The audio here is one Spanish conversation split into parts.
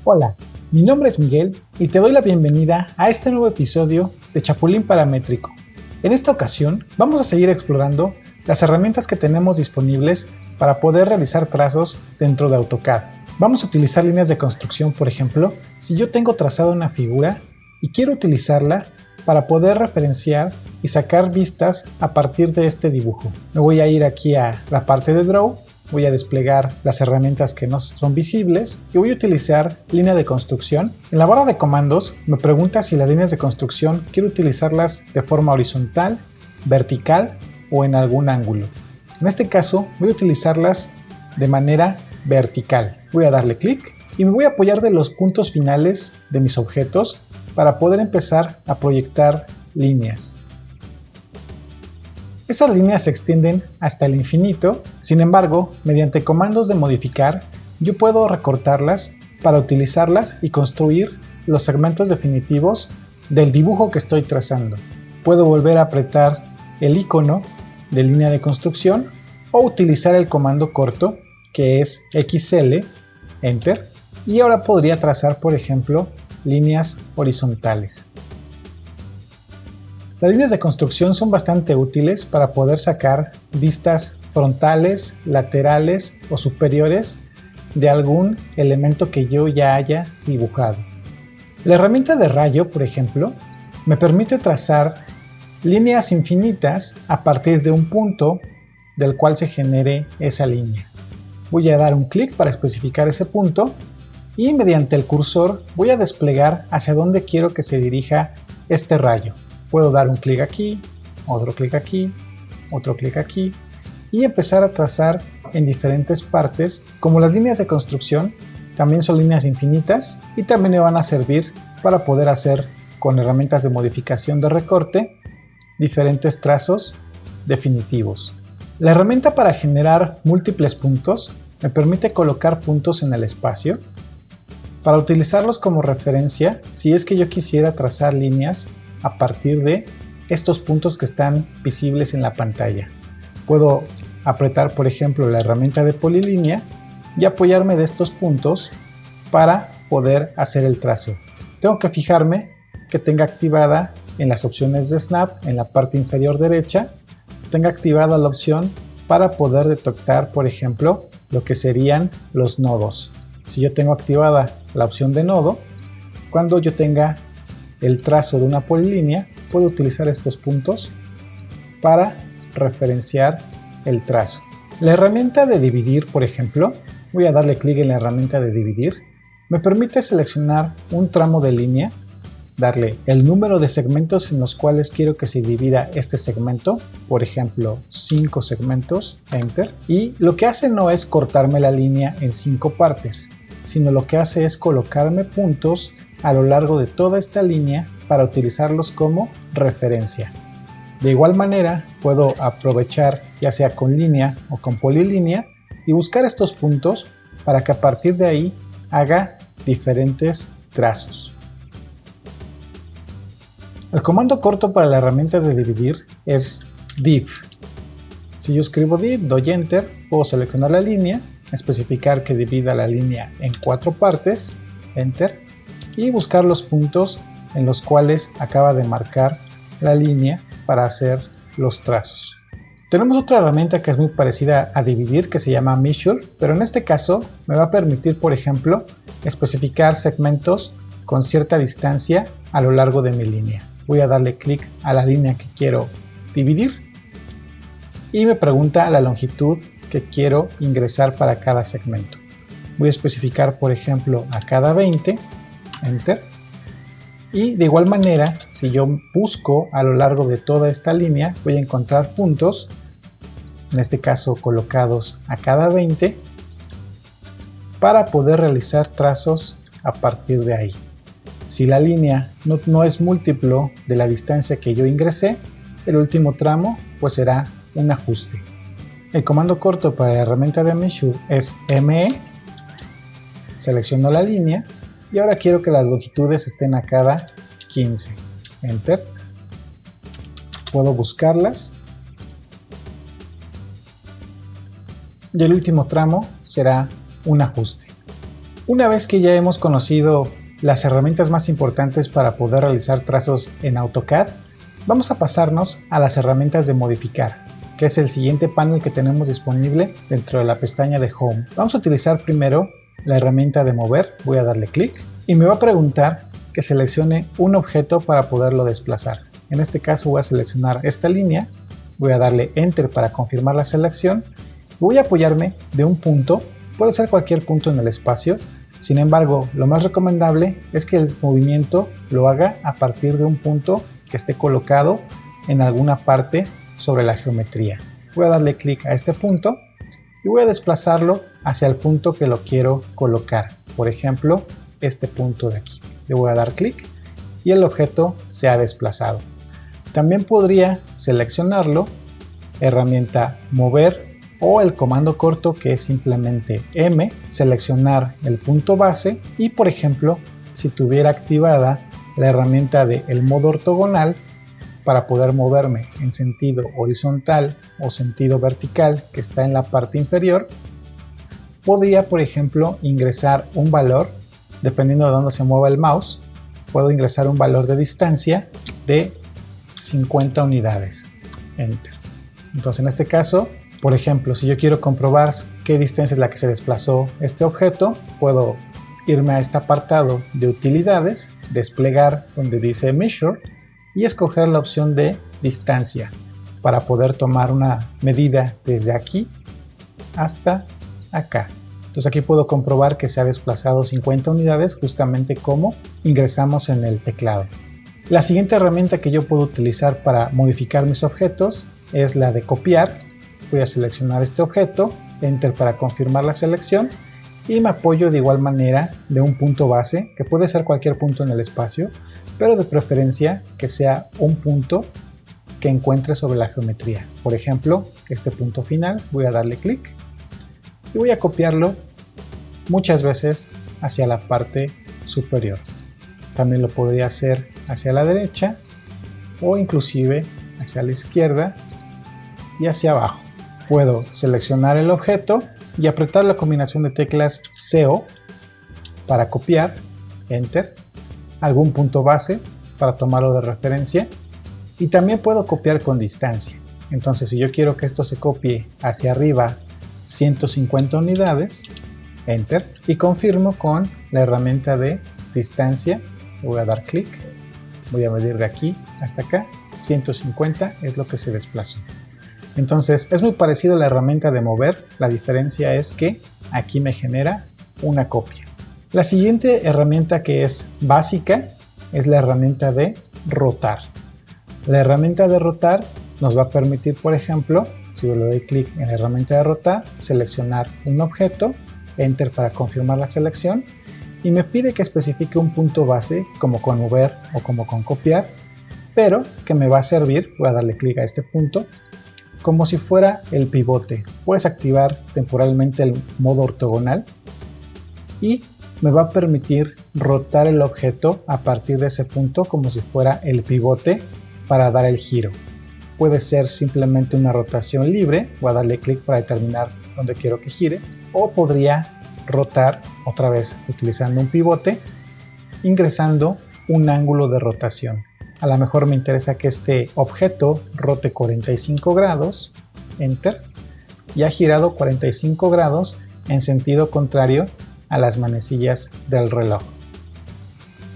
Hola, mi nombre es Miguel y te doy la bienvenida a este nuevo episodio de Chapulín Paramétrico. En esta ocasión vamos a seguir explorando las herramientas que tenemos disponibles para poder realizar trazos dentro de AutoCAD. Vamos a utilizar líneas de construcción, por ejemplo, si yo tengo trazada una figura y quiero utilizarla para poder referenciar y sacar vistas a partir de este dibujo. Me voy a ir aquí a la parte de Draw, voy a desplegar las herramientas que no son visibles y voy a utilizar línea de construcción. En la barra de comandos me pregunta si las líneas de construcción quiero utilizarlas de forma horizontal, vertical o en algún ángulo. En este caso voy a utilizarlas de manera vertical. Voy a darle clic y me voy a apoyar de los puntos finales de mis objetos para poder empezar a proyectar líneas. Esas líneas se extienden hasta el infinito, sin embargo, mediante comandos de modificar, yo puedo recortarlas para utilizarlas y construir los segmentos definitivos del dibujo que estoy trazando. Puedo volver a apretar el icono de línea de construcción o utilizar el comando corto que es XL, Enter, y ahora podría trazar, por ejemplo, líneas horizontales. Las líneas de construcción son bastante útiles para poder sacar vistas frontales, laterales o superiores de algún elemento que yo ya haya dibujado. La herramienta de rayo, por ejemplo, me permite trazar líneas infinitas a partir de un punto del cual se genere esa línea. Voy a dar un clic para especificar ese punto y mediante el cursor voy a desplegar hacia dónde quiero que se dirija este rayo. Puedo dar un clic aquí, otro clic aquí, otro clic aquí y empezar a trazar en diferentes partes. Como las líneas de construcción también son líneas infinitas y también me van a servir para poder hacer con herramientas de modificación de recorte diferentes trazos definitivos. La herramienta para generar múltiples puntos me permite colocar puntos en el espacio para utilizarlos como referencia si es que yo quisiera trazar líneas a partir de estos puntos que están visibles en la pantalla. Puedo apretar, por ejemplo, la herramienta de polilínea y apoyarme de estos puntos para poder hacer el trazo. Tengo que fijarme que tenga activada en las opciones de Snap, en la parte inferior derecha, tenga activada la opción para poder detectar, por ejemplo, lo que serían los nodos. Si yo tengo activada la opción de nodo, cuando yo tenga el trazo de una polilínea, puedo utilizar estos puntos para referenciar el trazo. La herramienta de dividir, por ejemplo, voy a darle clic en la herramienta de dividir, me permite seleccionar un tramo de línea, darle el número de segmentos en los cuales quiero que se divida este segmento, por ejemplo 5 segmentos, Enter, y lo que hace no es cortarme la línea en 5 partes, sino lo que hace es colocarme puntos a lo largo de toda esta línea para utilizarlos como referencia. De igual manera puedo aprovechar ya sea con línea o con polilínea y buscar estos puntos para que a partir de ahí haga diferentes trazos. El comando corto para la herramienta de dividir es div. Si yo escribo div, doy enter, puedo seleccionar la línea, especificar que divida la línea en 4 partes, enter, y buscar los puntos en los cuales acaba de marcar la línea para hacer los trazos. Tenemos otra herramienta que es muy parecida a dividir que se llama Measure, pero en este caso me va a permitir, por ejemplo, especificar segmentos con cierta distancia a lo largo de mi línea. Voy a darle clic a la línea que quiero dividir y me pregunta la longitud que quiero ingresar para cada segmento. Voy a especificar, por ejemplo, a cada 20, Enter, y de igual manera, si yo busco a lo largo de toda esta línea, voy a encontrar puntos, en este caso colocados a cada 20, para poder realizar trazos a partir de ahí. Si la línea no es múltiplo de la distancia que yo ingresé, el último tramo pues será un ajuste. El comando corto para la herramienta de Measure es ME, selecciono la línea y ahora quiero que las longitudes estén a cada 15, Enter, puedo buscarlas y el último tramo será un ajuste. Una vez que ya hemos conocido las herramientas más importantes para poder realizar trazos en AutoCAD, vamos a pasarnos a las herramientas de modificar, que es el siguiente panel que tenemos disponible dentro de la pestaña de Home. Vamos a utilizar primero la herramienta de mover, voy a darle clic y me va a preguntar que seleccione un objeto para poderlo desplazar. En este caso voy a seleccionar esta línea, voy a darle Enter para confirmar la selección, voy a apoyarme de un punto, puede ser cualquier punto en el espacio. Sin embargo, lo más recomendable es que el movimiento lo haga a partir de un punto que esté colocado en alguna parte sobre la geometría. Voy a darle clic a este punto y voy a desplazarlo hacia el punto que lo quiero colocar. Por ejemplo, este punto de aquí. Le voy a dar clic y el objeto se ha desplazado. También podría seleccionarlo, herramienta mover, o el comando corto que es simplemente M, seleccionar el punto base y, por ejemplo, si tuviera activada la herramienta de el modo ortogonal para poder moverme en sentido horizontal o sentido vertical que está en la parte inferior, podría, por ejemplo, ingresar un valor, dependiendo de dónde se mueva el mouse, puedo ingresar un valor de distancia de 50 unidades. Enter. Entonces, en este caso, por ejemplo, si yo quiero comprobar qué distancia es la que se desplazó este objeto, puedo irme a este apartado de utilidades, desplegar donde dice Measure y escoger la opción de distancia para poder tomar una medida desde aquí hasta acá. Entonces aquí puedo comprobar que se ha desplazado 50 unidades justamente como ingresamos en el teclado. La siguiente herramienta que yo puedo utilizar para modificar mis objetos es la de copiar. Voy a seleccionar este objeto, Enter para confirmar la selección y me apoyo de igual manera de un punto base, que puede ser cualquier punto en el espacio, pero de preferencia que sea un punto que encuentre sobre la geometría. Por ejemplo, este punto final, voy a darle clic y voy a copiarlo muchas veces hacia la parte superior. También lo podría hacer hacia la derecha o inclusive hacia la izquierda y hacia abajo. Puedo seleccionar el objeto y apretar la combinación de teclas CO para copiar, Enter, algún punto base para tomarlo de referencia y también puedo copiar con distancia. Entonces, si yo quiero que esto se copie hacia arriba 150 unidades, Enter, y confirmo con la herramienta de distancia, voy a dar clic, voy a medir de aquí hasta acá, 150 es lo que se desplazó. Entonces es muy parecido a la herramienta de mover, la diferencia es que aquí me genera una copia. La siguiente herramienta que es básica es la herramienta de rotar. La herramienta de rotar nos va a permitir, por ejemplo, si yo le doy clic en la herramienta de rotar, seleccionar un objeto, Enter para confirmar la selección y me pide que especifique un punto base como con mover o como con copiar, pero que me va a servir, voy a darle clic a este punto, como si fuera el pivote. Puedes activar temporalmente el modo ortogonal y me va a permitir rotar el objeto a partir de ese punto como si fuera el pivote para dar el giro. Puede ser simplemente una rotación libre, voy a darle clic para determinar dónde quiero que gire, o podría rotar otra vez utilizando un pivote, ingresando un ángulo de rotación. A lo mejor me interesa que este objeto rote 45 grados, Enter, y ha girado 45 grados en sentido contrario a las manecillas del reloj.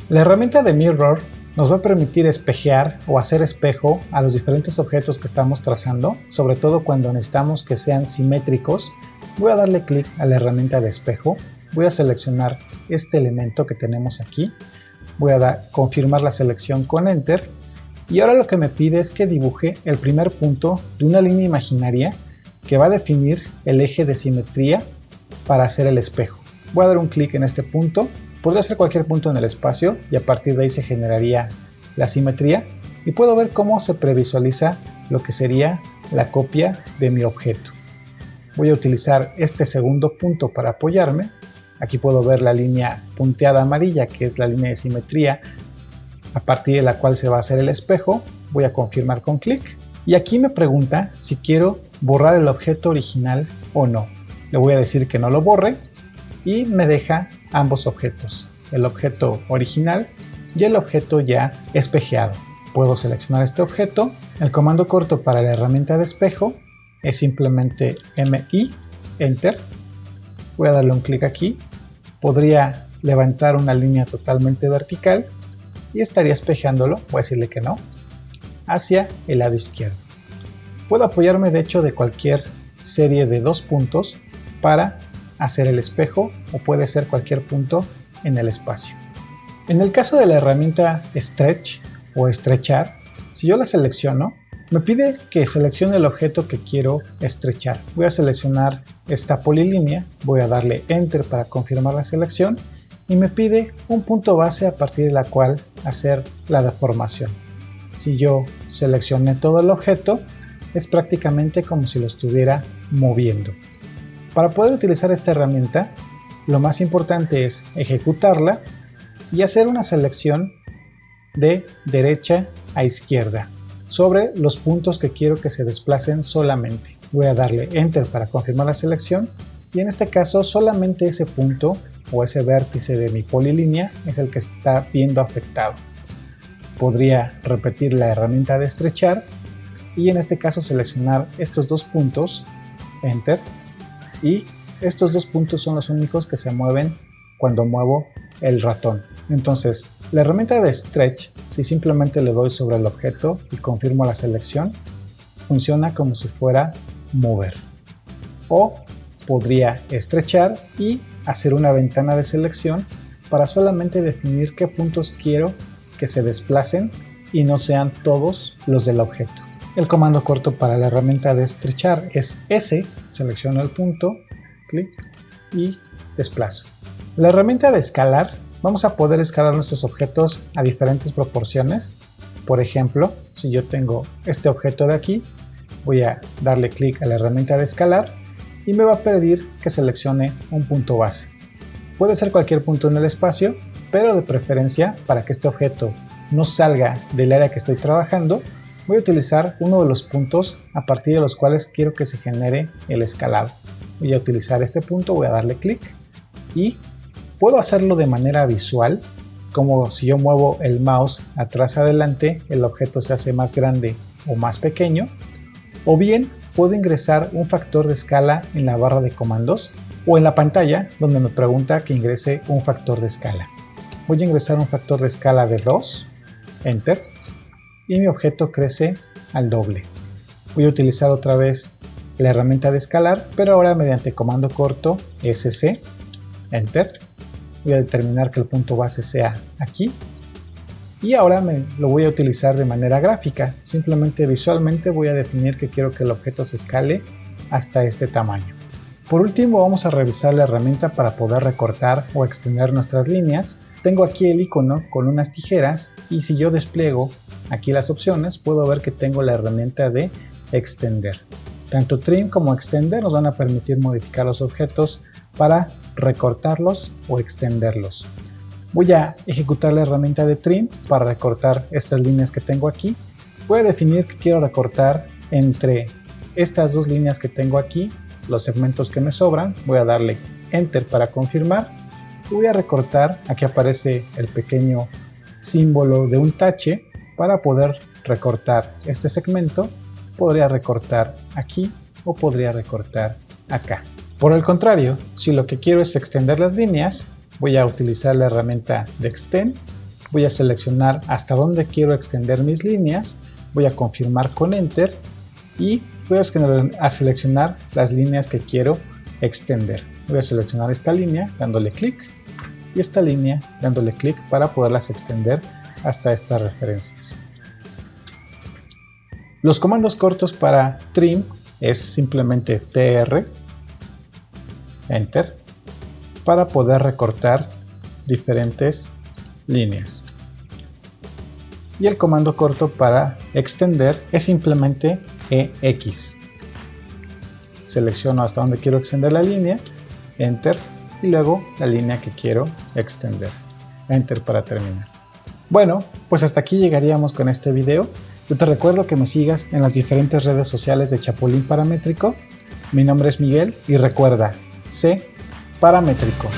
La herramienta de Mirror nos va a permitir espejear o hacer espejo a los diferentes objetos que estamos trazando, sobre todo cuando necesitamos que sean simétricos. Voy a darle clic a la herramienta de espejo, voy a seleccionar este elemento que tenemos aquí, voy a confirmar la selección con Enter y ahora lo que me pide es que dibuje el primer punto de una línea imaginaria que va a definir el eje de simetría para hacer el espejo. Voy a dar un clic en este punto, podría ser cualquier punto en el espacio y a partir de ahí se generaría la simetría y puedo ver cómo se previsualiza lo que sería la copia de mi objeto. Voy a utilizar este segundo punto para apoyarme. Aquí puedo ver la línea punteada amarilla, que es la línea de simetría a partir de la cual se va a hacer el espejo. Voy a confirmar con clic y aquí me pregunta si quiero borrar el objeto original o no. Le voy a decir que no lo borre y me deja ambos objetos, el objeto original y el objeto ya espejeado. Puedo seleccionar este objeto. El comando corto para la herramienta de espejo es simplemente MI, Enter. Voy a darle un clic aquí. Podría levantar una línea totalmente vertical y estaría espejeándolo, voy a decirle que no, hacia el lado izquierdo. Puedo apoyarme de hecho de cualquier serie de dos puntos para hacer el espejo, o puede ser cualquier punto en el espacio. En el caso de la herramienta Stretch o estrechar, si yo la selecciono, me pide que seleccione el objeto que quiero estrechar. Voy a seleccionar esta polilínea, voy a darle Enter para confirmar la selección y me pide un punto base a partir de la cual hacer la deformación. Si yo seleccioné todo el objeto, es prácticamente como si lo estuviera moviendo. Para poder utilizar esta herramienta, lo más importante es ejecutarla y hacer una selección de derecha a izquierda sobre los puntos que quiero que se desplacen solamente. Voy a darle Enter para confirmar la selección y en este caso solamente ese punto o ese vértice de mi polilínea es el que se está viendo afectado. Podría repetir la herramienta de estrechar y en este caso seleccionar estos dos puntos, Enter, y estos dos puntos son los únicos que se mueven cuando muevo el ratón. Entonces, la herramienta de Stretch, si simplemente le doy sobre el objeto y confirmo la selección, funciona como si fuera mover. O podría estrechar y hacer una ventana de selección para solamente definir qué puntos quiero que se desplacen y no sean todos los del objeto. El comando corto para la herramienta de estrechar es S, selecciono el punto, clic y desplazo. La herramienta de escalar, vamos a poder escalar nuestros objetos a diferentes proporciones. Por ejemplo, si yo tengo este objeto de aquí, voy a darle clic a la herramienta de escalar y me va a pedir que seleccione un punto base. Puede ser cualquier punto en el espacio, pero de preferencia, para que este objeto no salga del área que estoy trabajando, voy a utilizar uno de los puntos a partir de los cuales quiero que se genere el escalado. Voy a utilizar este punto, voy a darle clic y puedo hacerlo de manera visual, como si yo muevo el mouse atrás adelante, el objeto se hace más grande o más pequeño, o bien puedo ingresar un factor de escala en la barra de comandos o en la pantalla donde me pregunta que ingrese un factor de escala. Voy a ingresar un factor de escala de 2, Enter, y mi objeto crece al doble. Voy a utilizar otra vez la herramienta de escalar, pero ahora mediante comando corto SC, Enter. Voy a determinar que el punto base sea aquí y ahora lo voy a utilizar de manera gráfica. Simplemente visualmente voy a definir que quiero que el objeto se escale hasta este tamaño. Por último, vamos a revisar la herramienta para poder recortar o extender nuestras líneas. Tengo aquí el icono con unas tijeras y si yo despliego aquí las opciones, puedo ver que tengo la herramienta de extender. Tanto Trim como Extender nos van a permitir modificar los objetos para recortarlos o extenderlos. Voy a ejecutar la herramienta de Trim para recortar estas líneas que tengo aquí. Voy a definir que quiero recortar entre estas dos líneas que tengo aquí, los segmentos que me sobran. Voy a darle Enter para confirmar. Y voy a recortar, aquí aparece el pequeño símbolo de un tache. Para poder recortar este segmento, podría recortar aquí o podría recortar acá. Por el contrario, si lo que quiero es extender las líneas, voy a utilizar la herramienta de Extend, voy a seleccionar hasta dónde quiero extender mis líneas, voy a confirmar con Enter y voy a seleccionar las líneas que quiero extender. Voy a seleccionar esta línea dándole clic y esta línea dándole clic para poderlas extender hasta estas referencias. Los comandos cortos para Trim es simplemente TR, Enter, para poder recortar diferentes líneas. Y el comando corto para extender es simplemente EX. Selecciono hasta donde quiero extender la línea, Enter, y luego la línea que quiero extender. Enter para terminar. Bueno, pues hasta aquí llegaríamos con este video. Yo te recuerdo que me sigas en las diferentes redes sociales de Chapulín Paramétrico. Mi nombre es Miguel y recuerda, sé paramétrico.